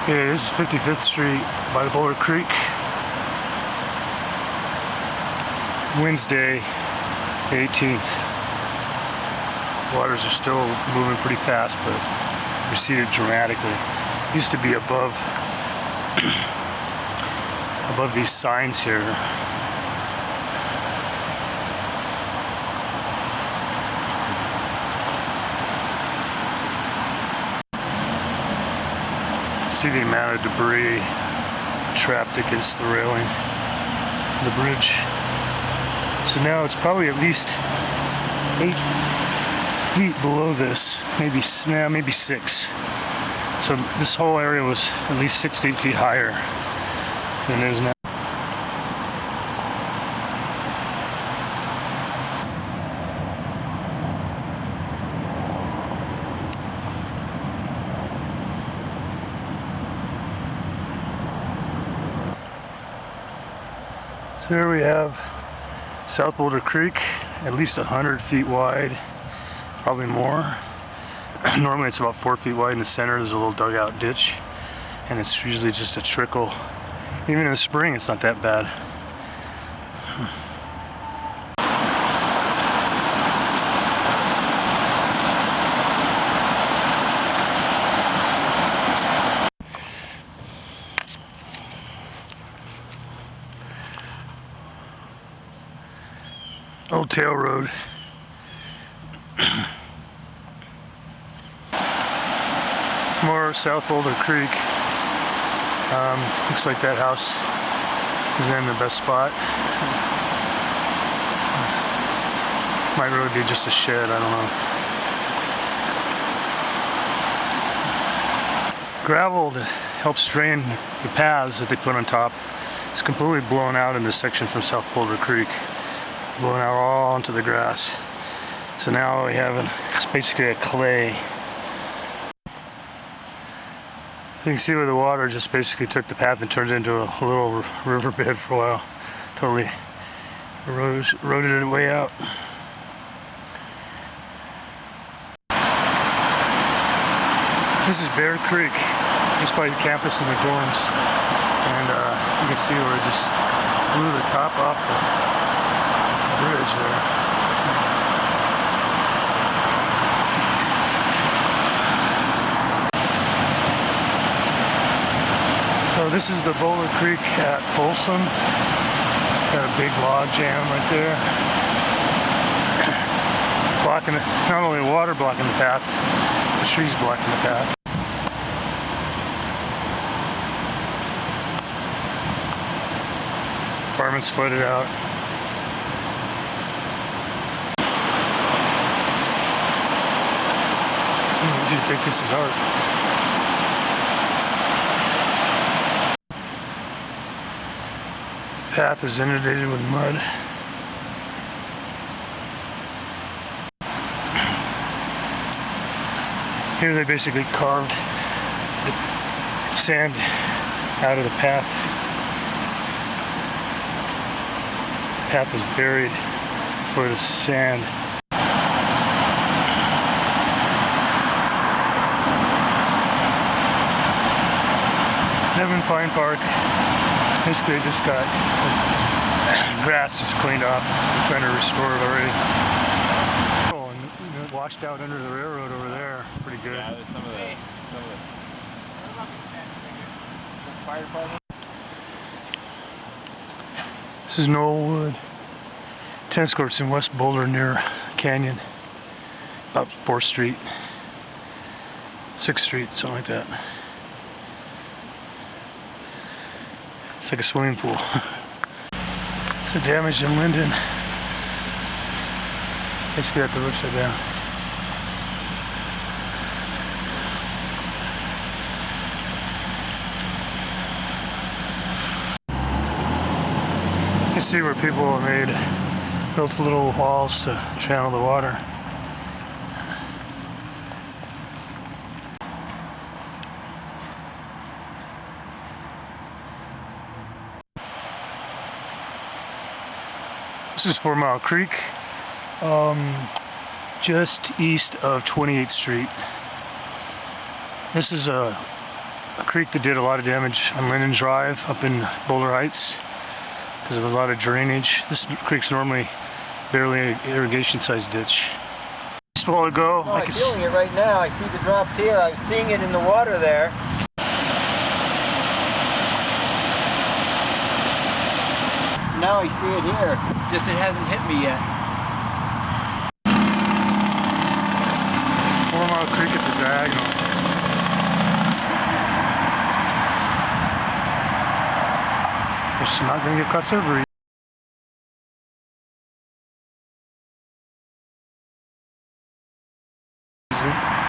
Okay, this is 55th Street by the Boulder Creek. Wednesday, 18th. Waters are still moving pretty fast, but receded dramatically. Used to be above above these signs here. See the amount of debris trapped against the railing, the bridge. So now it's probably at least 8 feet below this, maybe 6. So this whole area was at least 6 to 8 feet higher than it is now. So here we have South Boulder Creek, at least 100 feet wide, probably more. Normally it's about 4 feet wide in the center. There's a little dugout ditch, and it's usually just a trickle. Even in the spring, it's not that bad. Old Tail Road. More South Boulder Creek. Looks like that house is in the best spot. Might really be just a shed, I don't know. Gravel helps drain the paths that they put on top. It's completely blown out in this section from South Boulder Creek. Blown out all onto the grass. So now we have it's basically a clay. So you can see where the water just basically took the path and turned into a little riverbed for a while. Totally eroded it way out. This is Bear Creek, just by the campus and the dorms. And you can see where it just blew the top off the bridge there. So this is the Boulder Creek at Folsom. Got a big log jam right there. Blocking it, not only water blocking the path, the trees blocking the path. Apartments flooded out. Would you think this is art? Path is inundated with mud. Here they basically carved the sand out of the path. The path is buried for the sand. Devon Fine Park, basically just got grass just cleaned off. I'm trying to restore it already. Oh, and it washed out under the railroad over there. Pretty good. Yeah, there's some of the fire department. This is Knollwood. Tennis courts in West Boulder near Canyon. About 4th Street. 6th Street, something like that. It's like a swimming pool. It's a damage in Linden. Basically got the roof shut down. You can see where people have built little walls to channel the water. This is 4 Mile Creek, just east of 28th Street. This is a a creek that did a lot of damage on Linden Drive up in Boulder Heights because of a lot of drainage. This creek's normally barely an irrigation-sized ditch. Just a while ago, I'm feeling it right now. I see the drops here. I'm seeing it in the water there. Now I see it here. Just it hasn't hit me yet. 4 Mile Creek at the diagonal. Just not gonna get across the river.